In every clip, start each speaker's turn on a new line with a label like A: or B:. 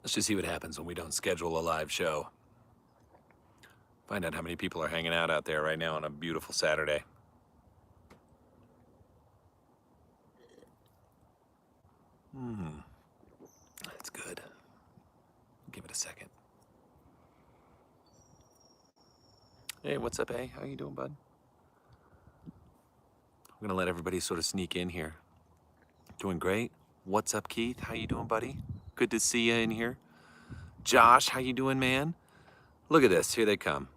A: Let's just see what happens when we don't schedule a live show. Find out how many people are hanging out there right now on a beautiful Saturday. That's good. Give it a second. Hey, what's up, A? How you doing, bud? I'm gonna let everybody sort of sneak in here. Doing great. What's up, Keith? How you doing, buddy? Good to see you in here. Josh, how you doing, man? Look at this. Here they come.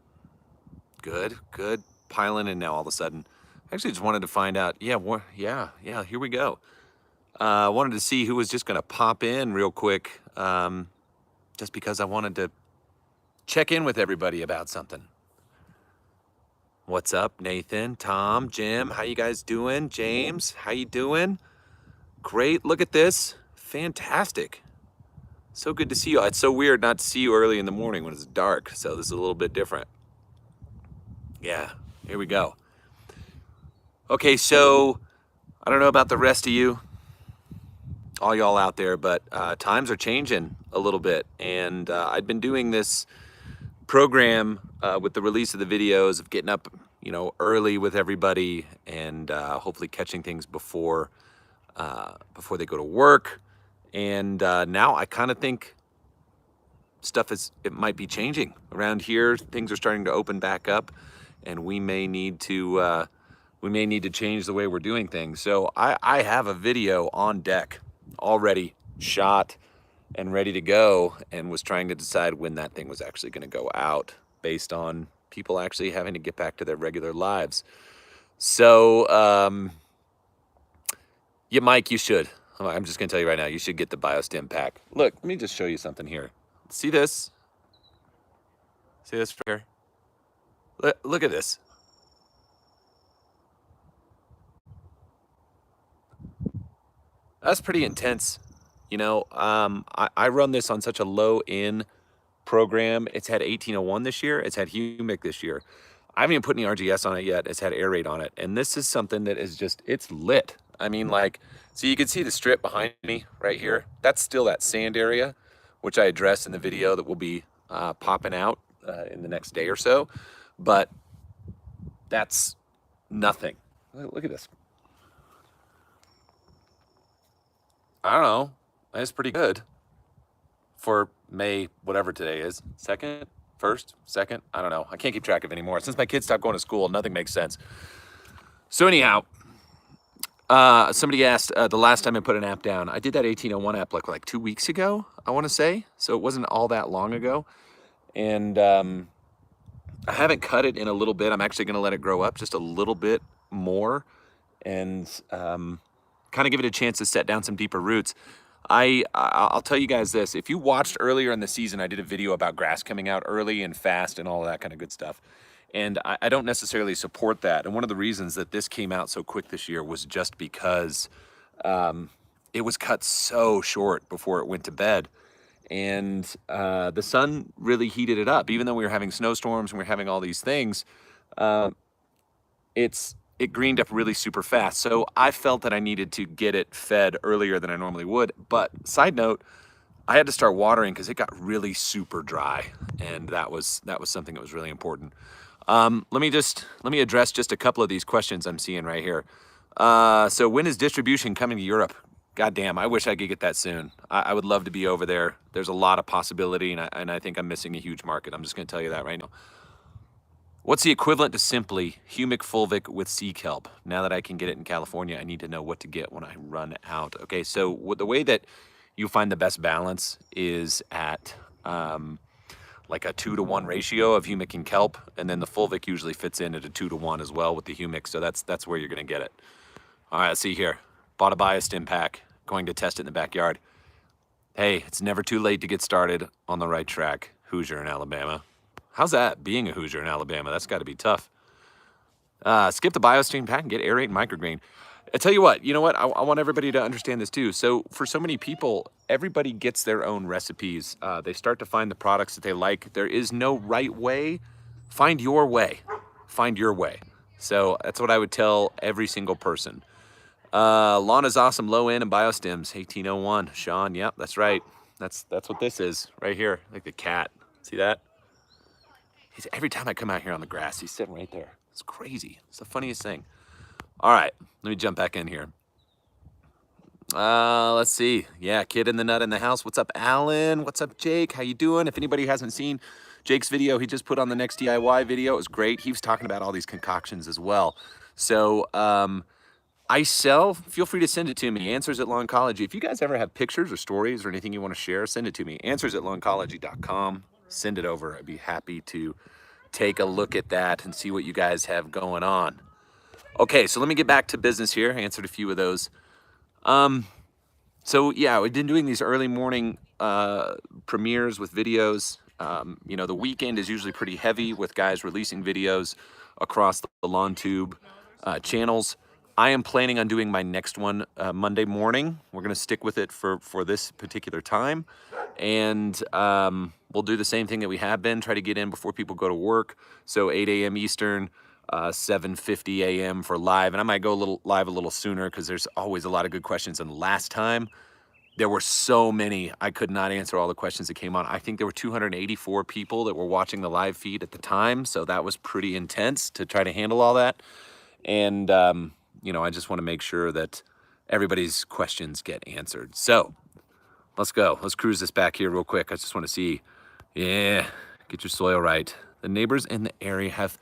A: Good, good. Piling in now all of a sudden. Actually, just wanted to find out. Yeah, here we go. Wanted to see who was just gonna pop in real quick, just because I wanted to check in with everybody about something. What's up, Nathan, Tom, Jim? How you guys doing? James, how you doing? Great. Look at this. Fantastic. So good to see you. It's so weird not to see you early in the morning when it's dark. So this is a little bit different. Yeah, here we go. Okay, so I don't know about the rest of you, all y'all out there, but times are changing a little bit. And I've been doing this program with the release of the videos of getting up, early with everybody and hopefully catching things before they go to work. And now I kind of think it might be changing around here. Things are starting to open back up, and we may need to change the way we're doing things. So I have a video on deck already shot and ready to go, and was trying to decide when that thing was actually going to go out based on people actually having to get back to their regular lives. So yeah, Mike, you should. I'm just going to tell you right now, you should get the BioStim pack. Look, let me just show you something here. See this? See this right here? Look at this. That's pretty intense. I run this on such a low in program. It's had 1801 this year. It's had humic this year. I haven't even put any RGS on it yet. It's had air rate on it. And this is something that is just, it's lit. I mean, so you can see the strip behind me right here. That's still that sand area, which I addressed in the video that will be popping out in the next day or so. But that's nothing. Look at this. I don't know. That's pretty good for May, whatever today is. 2nd, 1st, 2nd. I don't know. I can't keep track of it anymore. Since my kids stopped going to school, nothing makes sense. So anyhow, somebody asked the last time I put an app down. I did that 1801 app like 2 weeks ago, I want to say. So it wasn't all that long ago. And I haven't cut it in a little bit. I'm actually going to let it grow up just a little bit more and kind of give it a chance to set down some deeper roots. I'll tell you guys this. If you watched earlier in the season, I did a video about grass coming out early and fast and all of that kind of good stuff. And I don't necessarily support that. And one of the reasons that this came out so quick this year was just because it was cut so short before it went to bed. And the sun really heated it up. Even though we were having snowstorms and we were having all these things, it greened up really super fast. So I felt that I needed to get it fed earlier than I normally would. But side note, I had to start watering because it got really super dry, and that was something that was really important. Let me address just a couple of these questions I'm seeing right here. So when is distribution coming to Europe? God damn, I wish I could get that soon. I would love to be over there. There's a lot of possibility, and I think I'm missing a huge market. I'm just going to tell you that right now. What's the equivalent to simply humic fulvic with sea kelp? Now that I can get it in California, I need to know what to get when I run out. Okay, so the way that you find the best balance is at like a 2-to-1 ratio of humic and kelp, and then the fulvic usually fits in at a 2-to-1 as well with the humic, so that's where you're going to get it. All right, let's see here. Bought a BioStim pack, going to test it in the backyard. Hey, it's never too late to get started on the right track. Hoosier in Alabama. How's that, being a Hoosier in Alabama? That's got to be tough. Skip the BioStim pack and get aerate and microgreen. I tell you what, I want everybody to understand this too. So for so many people, everybody gets their own recipes. They start to find the products that they like. There is no right way. Find your way. Find your way. So that's what I would tell every single person. Lawn is awesome, low end and BioStims, 1801. Sean, yep, that's right. That's what this is right here, like the cat. See that? Every time I come out here on the grass, he's sitting right there. It's crazy. It's the funniest thing. All right, let me jump back in here. Let's see. Yeah, Kid in the Nut in the house. What's up, Alan? What's up, Jake? How you doing? If anybody hasn't seen Jake's video, he just put on the next DIY video. It was great. He was talking about all these concoctions as well. So, I sell. Feel free to send it to me. Answers@Longology. If you guys ever have pictures or stories or anything you want to share, send it to me. Answers@Longology.com. Send it over. I'd be happy to take a look at that and see what you guys have going on. Okay, so let me get back to business here. I answered a few of those. So yeah, we've been doing these early morning premieres with videos. You know, the weekend is usually pretty heavy with guys releasing videos across the Lawn Tube channels. I am planning on doing my next one Monday morning. We're going to stick with it for this particular time. And we'll do the same thing that we have been, try to get in before people go to work. So 8 a.m. Eastern, 7:50 a.m. for live. And I might go live a little sooner because there's always a lot of good questions. And last time, there were so many, I could not answer all the questions that came on. I think there were 284 people that were watching the live feed at the time. So that was pretty intense to try to handle all that. And, you know, I just want to make sure that everybody's questions get answered. So let's go. Let's cruise this back here real quick. I just want to see. Yeah, get your soil right. The neighbors in the area have...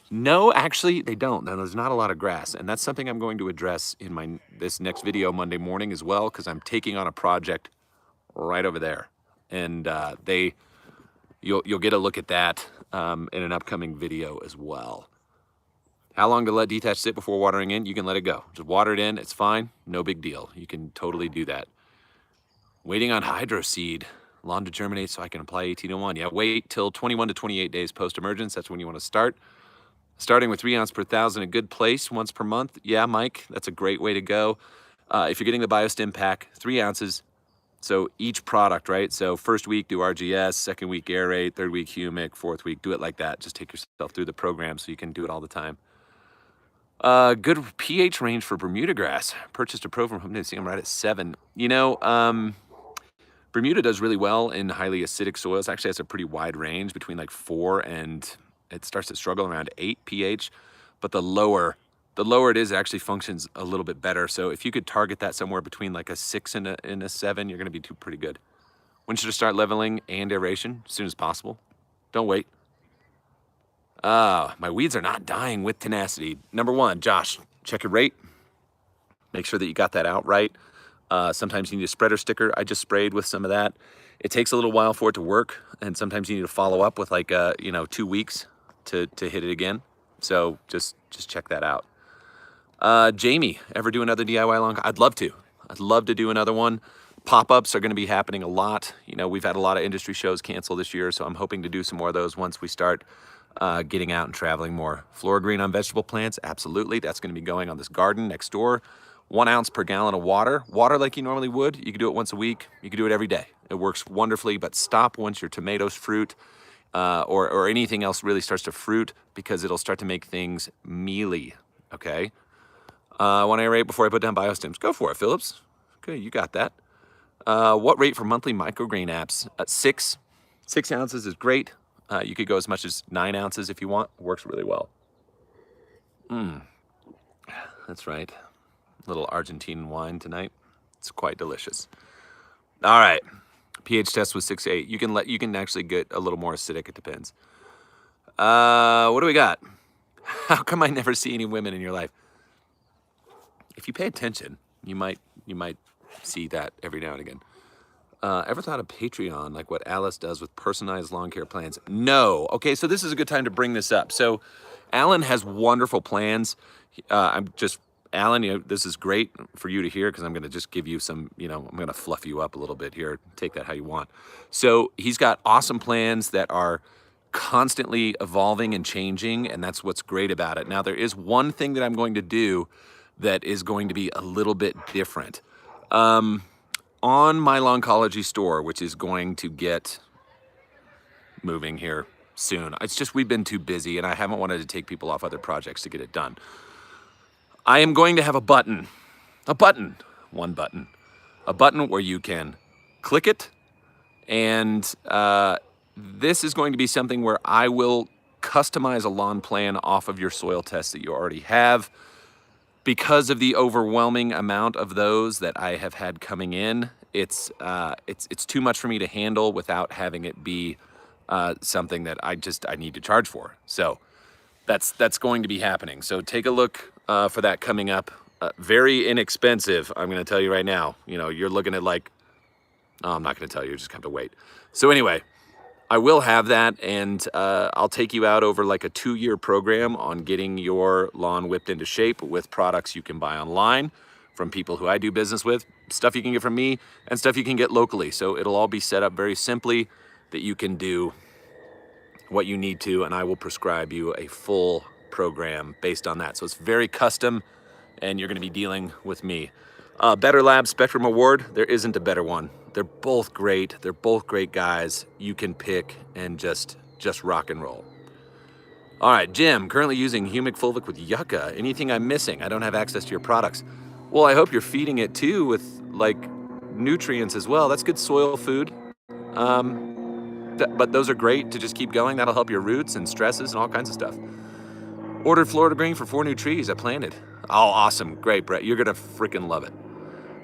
A: No, actually, they don't. Now, there's not a lot of grass, and that's something I'm going to address in this next video Monday morning as well, because I'm taking on a project right over there, and you'll get a look at that in an upcoming video as well. How long to let detach sit before watering in? You can let it go. Just water it in. It's fine. No big deal. You can totally do that. Waiting on hydro seed. Lawn to germinate so I can apply 1801. Yeah, wait till 21 to 28 days post-emergence. That's when you want to start. Starting with 3 ounce per thousand, a good place once per month. Yeah, Mike, that's a great way to go. If you're getting the BioStim pack, 3 ounces. So each product, right? So first week, do RGS, second week, aerate, third week, humic, fourth week, do it like that. Just take yourself through the program so you can do it all the time. Good pH range for Bermuda grass. Purchased a pro from home. See, I'm right at 7. You know, Bermuda does really well in highly acidic soils. Actually, has a pretty wide range between like 4 and it starts to struggle around 8 pH. But the lower it is, it actually functions a little bit better. So if you could target that somewhere between like a 6 and a 7, you're going to be pretty good. When should I start leveling and aeration? As soon as possible. Don't wait. My weeds are not dying with tenacity. Number 1, Josh, check your rate. Make sure that you got that out right. Sometimes you need a spreader sticker. I just sprayed with some of that. It takes a little while for it to work, and sometimes you need to follow up with like 2 weeks to hit it again. So just check that out. Jamie, ever do another DIY long? I'd love to. I'd love to do another one. Pop-ups are going to be happening a lot. You know, we've had a lot of industry shows cancel this year, so I'm hoping to do some more of those once we start getting out and traveling more. Flora Green on vegetable plants, absolutely. That's going to be going on this garden next door. 1 ounce per gallon of water. Water like you normally would. You can do it once a week. You can do it every day. It works wonderfully, but stop once your tomatoes fruit or anything else really starts to fruit, because it'll start to make things mealy, okay? Want to aerate before I put down biostims? Go for it, Phillips. Okay, you got that. What rate for monthly microgreen apps? 6 ounces is great. You could go as much as 9 ounces if you want. Works really well. That's right. Little Argentine wine tonight. It's quite delicious. All right. pH test was 6.8. You can actually get a little more acidic. It depends. What do we got? How come I never see any women in your life? If you pay attention, you might see that every now and again. Ever thought of Patreon, like what Alice does with personalized lawn care plans? No. Okay, so this is a good time to bring this up. So Alan has wonderful plans. Alan, you know, this is great for you to hear, because I'm going to just give you some, I'm going to fluff you up a little bit here. Take that how you want. So he's got awesome plans that are constantly evolving and changing, and that's what's great about it. Now, there is one thing that I'm going to do that is going to be a little bit different. On my Longology store, which is going to get moving here soon. It's just we've been too busy, and I haven't wanted to take people off other projects to get it done. I am going to have one button where you can click it, And this is going to be something where I will customize a lawn plan off of your soil tests that you already have. Because of the overwhelming amount of those that I have had coming in, it's too much for me to handle without having it be something that I need to charge for. So that's going to be happening. So take a look for that coming up. Very inexpensive, I'm going to tell you right now. You know, you're looking at like, oh, I'm not going to tell you. You just have to wait. So anyway, I will have that, and I'll take you out over like a 2-year program on getting your lawn whipped into shape with products you can buy online from people who I do business with, stuff you can get from me, and stuff you can get locally. So it'll all be set up very simply that you can do what you need to, and I will prescribe you a full program based on that. So it's very custom, and you're going to be dealing with me. Better Lab Spectrum Award, there isn't a better one. They're both great. They're both great guys. You can pick and just rock and roll. All right, Jim, currently using humic fulvic with yucca. Anything I'm missing? I don't have access to your products. Well, I hope you're feeding it too with like nutrients as well. That's good soil food. But those are great to just keep going. That'll help your roots and stresses and all kinds of stuff. Ordered Florida Green for 4 new trees I planted. Oh, awesome. Great, Brett. You're going to freaking love it.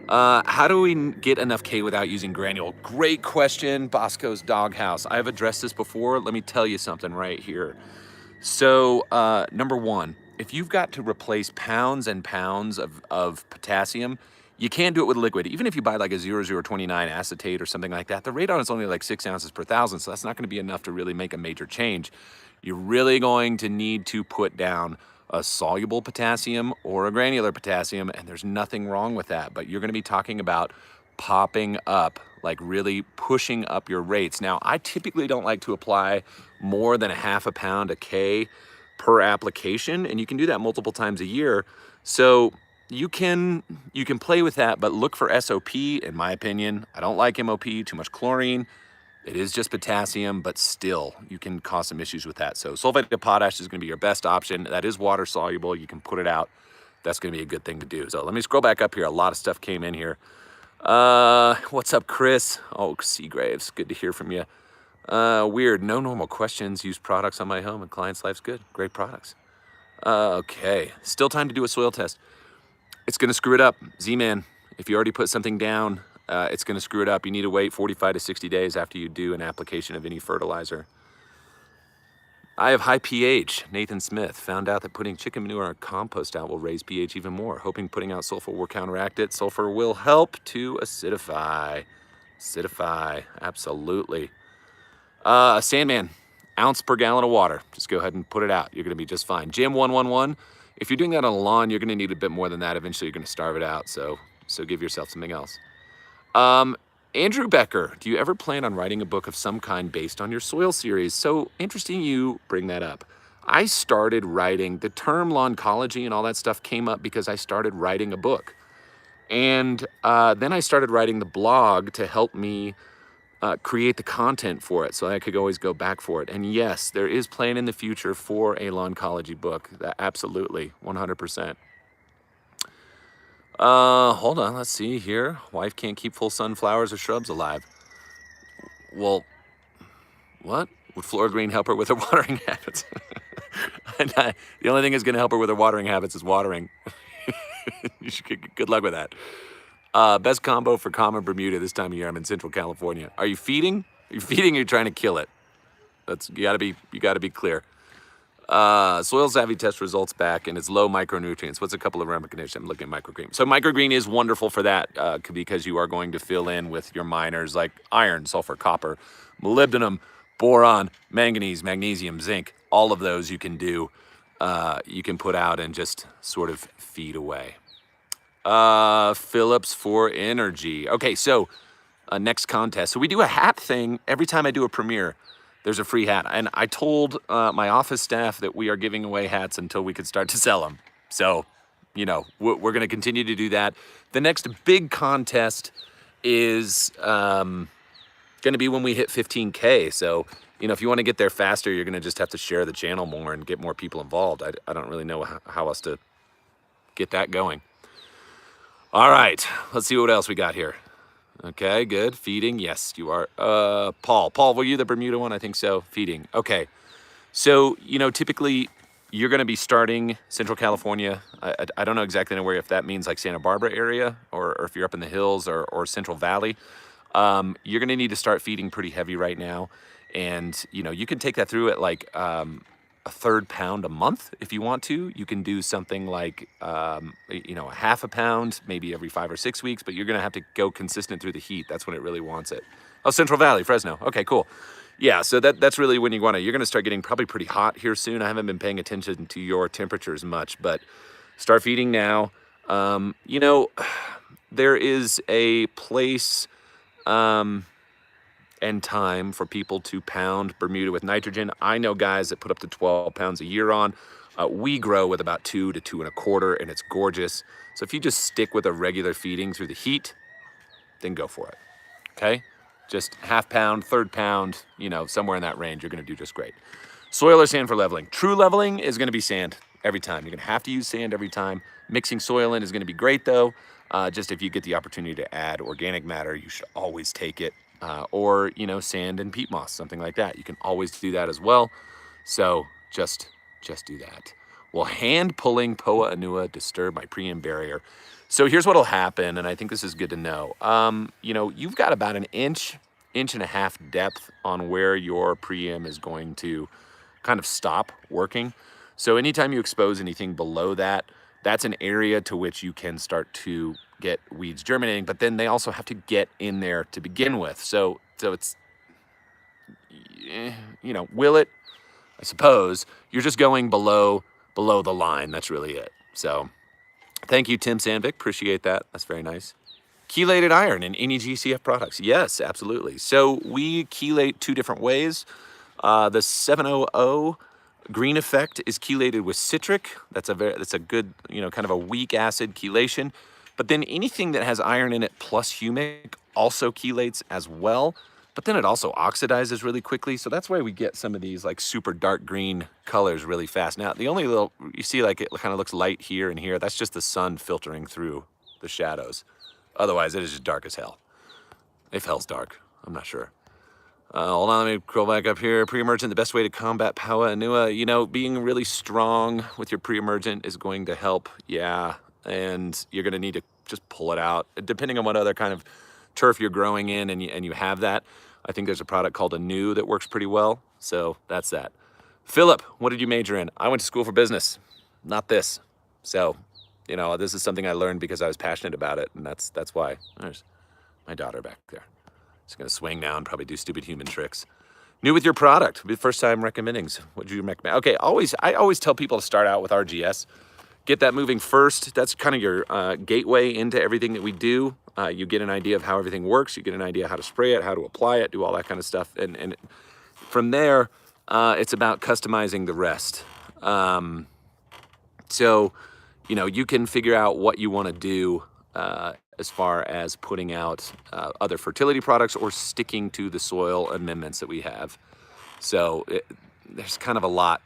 A: How do we get enough K without using granule? Great question, Bosco's Doghouse. I've addressed this before. Let me tell you something right here. So, number one, if you've got to replace pounds and pounds of potassium, you can't do it with liquid. Even if you buy like a 0029 acetate or something like that, the rate on it's only like 6 ounces per thousand, so that's not going to be enough to really make a major change. You're really going to need to put down a soluble potassium or a granular potassium, and there's nothing wrong with that, but you're going to be talking about popping up, like really pushing up your rates. Now, I typically don't like to apply more than a half a pound of K per application, and you can do that multiple times a year. So you can play with that, but look for SOP, in my opinion. I don't like MOP, too much chlorine. It is just potassium, but still, you can cause some issues with that. So sulfate of potash is going to be your best option. That is water soluble. You can put it out. That's going to be a good thing to do. So let me scroll back up here. A lot of stuff came in here. What's up, Chris? Oh, Seagraves, good to hear from you. Weird, no normal questions. Use products on my home and clients' life's good. Great products. Okay, still time to do a soil test. It's going to screw it up. Z-Man, if you already put something down, it's going to screw it up. You need to wait 45 to 60 days after you do an application of any fertilizer. I have high pH. Nathan Smith found out that putting chicken manure or compost out will raise pH even more. Hoping putting out sulfur will counteract it. Sulfur will help to acidify. Acidify, absolutely. Sandman, ounce per gallon of water. Just go ahead and put it out. You're going to be just fine. Jim 111. If you're doing that on a lawn, you're going to need a bit more than that. Eventually, you're going to starve it out. So give yourself something else. Andrew Becker, do you ever plan on writing a book of some kind based on your soil series? So interesting you bring that up. I started writing, the term lawncology and all that stuff came up because I started writing a book. And then I started writing the blog to help me create the content for it so I could always go back for it. And yes, there is plan in the future for a lawncology book. Absolutely, 100%. Hold on, let's see here. Wife can't keep full sunflowers or shrubs alive. Well, what? Would Flora Green help her with her watering habits? The only thing that's going to help her with her watering habits is watering. You should get good luck with that. Best combo for common Bermuda this time of year. I'm in Central California. Are you feeding? Are you feeding or are you trying to kill it? You gotta be clear. Soil Savvy test results back, and it's low micronutrients. What's a couple of recommendations? I'm looking at microgreen. So microgreen is wonderful for that because you are going to fill in with your miners like iron, sulfur, copper, molybdenum, boron, manganese, magnesium, zinc. All of those you can do. You can put out and just sort of feed away. Phillips for energy. Okay, so next contest. So we do a hat thing every time I do a premiere. There's a free hat. And I told my office staff that we are giving away hats until we could start to sell them. So, you know, we're going to continue to do that. The next big contest is going to be when we hit 15K. So, you know, if you want to get there faster, you're going to just have to share the channel more and get more people involved. I don't really know how else to get that going. All right, let's see what else we got here. Okay, good. Feeding. Yes, you are. Paul, were you the Bermuda one? I think so. Feeding. Okay. So, typically you're going to be starting Central California. I don't know exactly where, if that means like Santa Barbara area or if you're up in the hills or Central Valley. You're going to need to start feeding pretty heavy right now. And, you can take that through at like a third pound a month if you want to. You can do something like, a half a pound, maybe every 5 or 6 weeks, but you're going to have to go consistent through the heat. That's when it really wants it. Oh, Central Valley, Fresno. Okay, cool. Yeah, so that's really when you're going to start getting probably pretty hot here soon. I haven't been paying attention to your temperatures much, but start feeding now. There is a place and time for people to pound Bermuda with nitrogen. I know guys that put up to 12 pounds a year on. We grow with about 2 to 2.25, and it's gorgeous. So if you just stick with a regular feeding through the heat, then go for it. Okay? Just half pound, third pound, somewhere in that range, you're gonna do just great. Soil or sand for leveling? True leveling is gonna be sand every time. You're gonna have to use sand every time. Mixing soil in is gonna be great though. Just if you get the opportunity to add organic matter, you should always take it. Or, sand and peat moss, something like that. You can always do that as well. So just do that. Will hand pulling Poa annua disturb my preem barrier? So here's what'll happen, and I think this is good to know. You've got about an inch and a half depth on where your preem is going to kind of stop working. So anytime you expose anything below that, that's an area to which you can start to get weeds germinating, but then they also have to get in there to begin with. So it's, will it? I suppose you're just going below the line. That's really it. So thank you, Tim Sandvik. Appreciate that. That's very nice. Chelated iron in any GCF products? Yes, absolutely. So we chelate 2 different ways. The 700 green effect is chelated with citric. That's a good, kind of a weak acid chelation. But then anything that has iron in it plus humic also chelates as well. But then it also oxidizes really quickly. So that's why we get some of these like super dark green colors really fast. Now, the only little, you see like it kind of looks light here and here. That's just the sun filtering through the shadows. Otherwise, it is just dark as hell. If hell's dark, I'm not sure. Hold on, let me scroll back up here. Pre-emergent, the best way to combat Poa annua. Being really strong with your pre-emergent is going to help, yeah. And you're gonna need to just pull it out. Depending on what other kind of turf you're growing in and you have that, I think there's a product called Anew that works pretty well. So that's that. Philip, what did you major in? I went to school for business, not this. So, this is something I learned because I was passionate about it, and that's why. There's my daughter back there. She's gonna swing now and probably do stupid human tricks. New with your product, first time recommendings. What do you recommend? Okay, I always tell people to start out with RGS. Get that moving first. That's kind of your gateway into everything that we do. You get an idea of how everything works. You get an idea how to spray it, how to apply it, do all that kind of stuff. And from there, it's about customizing the rest. So, you can figure out what you want to do as far as putting out other fertility products or sticking to the soil amendments that we have. So there's kind of a lot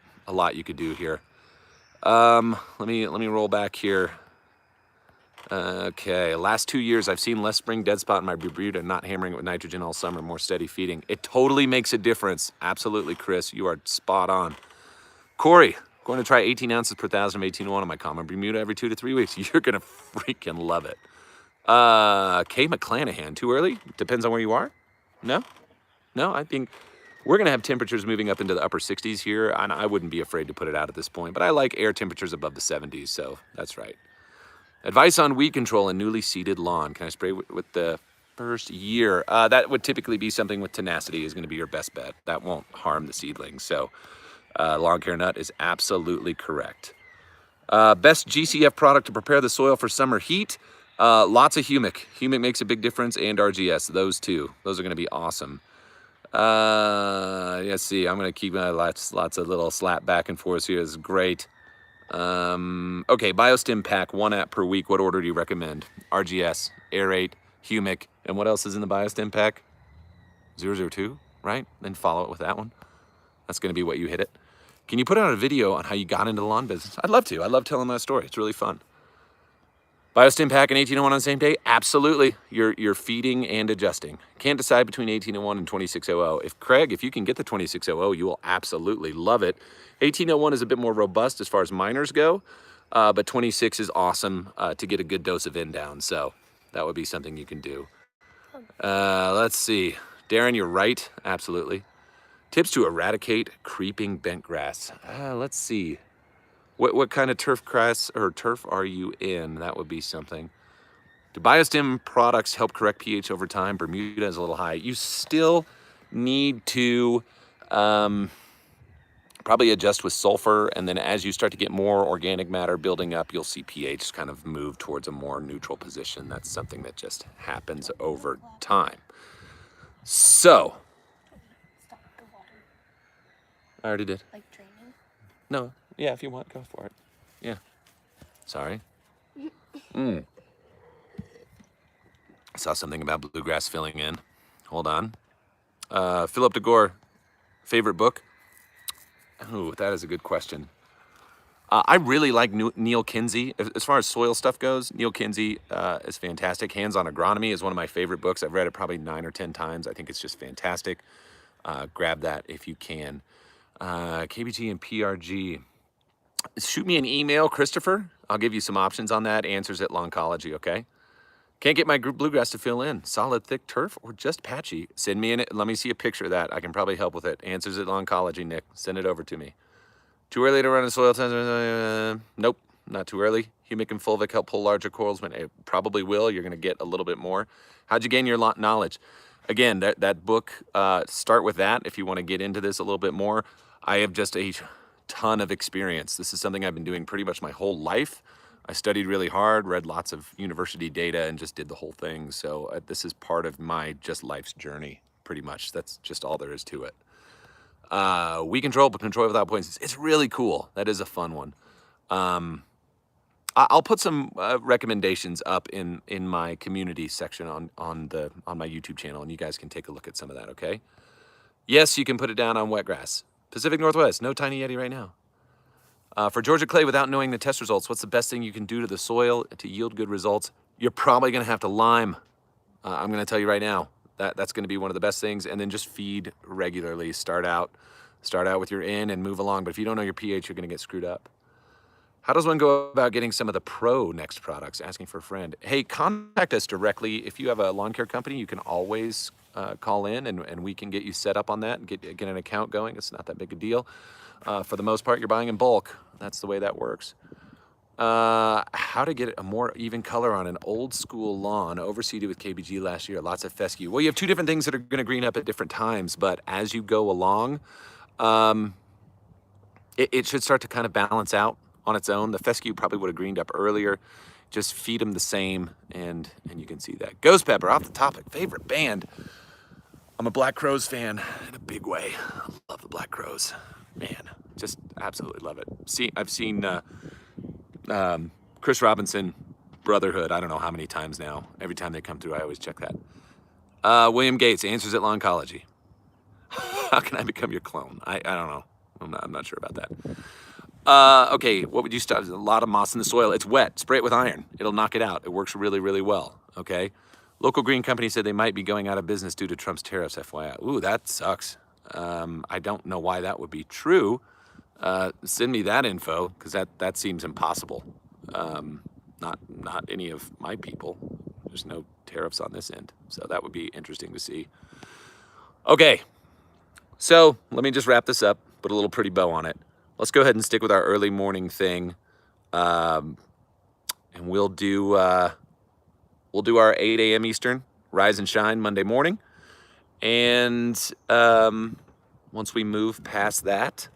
A: you could do here. Let me roll back here. Okay, last 2 years I've seen less spring dead spot in my Bermuda, not hammering it with nitrogen all summer, more steady feeding. It totally makes a difference. Absolutely, Chris, you are spot on. Corey, going to try 18 ounces per 1,000 of 18-1 on my common Bermuda every 2 to 3 weeks. You're gonna freaking love it. Kay McClanahan, too early? Depends on where you are. No, I think we're gonna have temperatures moving up into the upper 60s here, and I wouldn't be afraid to put it out at this point, but I like air temperatures above the 70s, so that's right. Advice on weed control in newly seeded lawn. Can I spray with the first year? That would typically be something with tenacity is gonna be your best bet. That won't harm the seedlings, so lawn care nut is absolutely correct. Best GCF product to prepare the soil for summer heat. Lots of humic. Humic makes a big difference, and RGS. Those two. Those are going to be awesome. Let's see. I'm going to keep my lots of little slap back and forth here. This is great. Okay, BioStim pack, 1 app per week. What order do you recommend? RGS, aerate, humic, and what else is in the BioStim pack? 002, right? Then follow it with that one. That's going to be what you hit it. Can you put out a video on how you got into the lawn business? I'd love to. I love telling my story. It's really fun. BioStim pack and 1801 on the same day? Absolutely. You're feeding and adjusting. Can't decide between 1801 and 2600. If you can get the 2600, you will absolutely love it. 1801 is a bit more robust as far as minors go, but 26 is awesome to get a good dose of in down. So that would be something you can do. Let's see. Darren, you're right. Absolutely. Tips to eradicate creeping bent grass. Let's see. What kind of turf grass or turf are you in? That would be something. Do BioStim products help correct pH over time? Bermuda is a little high. You still need to probably adjust with sulfur, and then as you start to get more organic matter building up, you'll see pH kind of move towards a more neutral position. That's something that just happens over time. So, I already did.
B: Like training?
A: No, yeah, if you want, go for it. Yeah. Sorry. I saw something about bluegrass filling in. Hold on. Philip DeGore, favorite book? Oh, that is a good question. I really like Neil Kinsey. As far as soil stuff goes, Neil Kinsey is fantastic. Hands-on Agronomy is one of my favorite books. I've read it probably 9 or 10 times. I think it's just fantastic. Grab that if you can. KBG and PRG. Shoot me an email, Christopher. I'll give you some options on that. Answers at Longology, okay? Can't get my bluegrass to fill in. Solid, thick turf or just patchy? Send me in. Let me see a picture of that. I can probably help with it. Answers at Longology, Nick. Send it over to me. Too early to run a soil test? Nope, not too early. Humic and fulvic help pull larger corals. When it probably will. You're going to get a little bit more. How'd you gain your knowledge? Again, that book, start with that if you want to get into this a little bit more. I have just a ton of experience. This is something I've been doing pretty much my whole life. I studied really hard, read lots of university data, and just did the whole thing. So this is part of my just life's journey, pretty much. That's just all there is to it. We control, but control without points. It's really cool. That is a fun one. I'll put some recommendations up in my community section on my YouTube channel, and you guys can take a look at some of that. Okay. Yes, you can put it down on wetgrass. Pacific Northwest, no tiny yeti right now. For Georgia clay, without knowing the test results, what's the best thing you can do to the soil to yield good results? You're probably going to have to lime. I'm going to tell you right now. That's going to be one of the best things. And then just feed regularly. Start out with your in and move along. But if you don't know your pH, you're going to get screwed up. How does one go about getting some of the Pro Next products? Asking for a friend. Hey, contact us directly. If you have a lawn care company, you can always call in and we can get you set up on that and get an account going. It's not that big a deal. For the most part, you're buying in bulk. That's the way that works. How to get a more even color on an old school lawn overseeded with KBG last year. Lots of fescue. Well, you have two different things that are going to green up at different times, but as you go along, it should start to kind of balance out on its own. The fescue probably would have greened up earlier. Just feed them the same, and you can see that. Ghost Pepper, off the topic, favorite band. I'm a Black Crowes fan in a big way. I love the Black Crowes. Man, just absolutely love it. I've seen Chris Robinson, Brotherhood, I don't know how many times now. Every time they come through, I always check that. William Gates, Answers at Longology. How can I become your clone? I don't know. I'm not sure about that. Okay, what would you start? There's a lot of moss in the soil. It's wet. Spray it with iron. It'll knock it out. It works really, really well. Okay. Local green company said they might be going out of business due to Trump's tariffs, FYI. Ooh, that sucks. I don't know why that would be true. Send me that info, because that seems impossible. Not any of my people. There's no tariffs on this end. So that would be interesting to see. Okay. So let me just wrap this up, put a little pretty bow on it. Let's go ahead and stick with our early morning thing. And we'll do our 8 a.m. Eastern, Rise and Shine Monday morning. And once we move past that,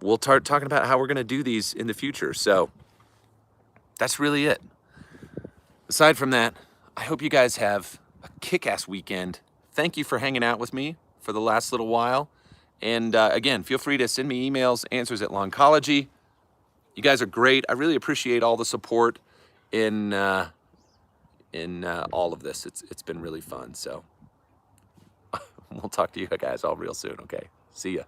A: we'll start talking about how we're going to do these in the future. So that's really it. Aside from that, I hope you guys have a kick-ass weekend. Thank you for hanging out with me for the last little while. And again, feel free to send me emails, Answers at Longology. You guys are great. I really appreciate all the support in all of this. It's been really fun. So we'll talk to you guys all real soon. Okay. See ya.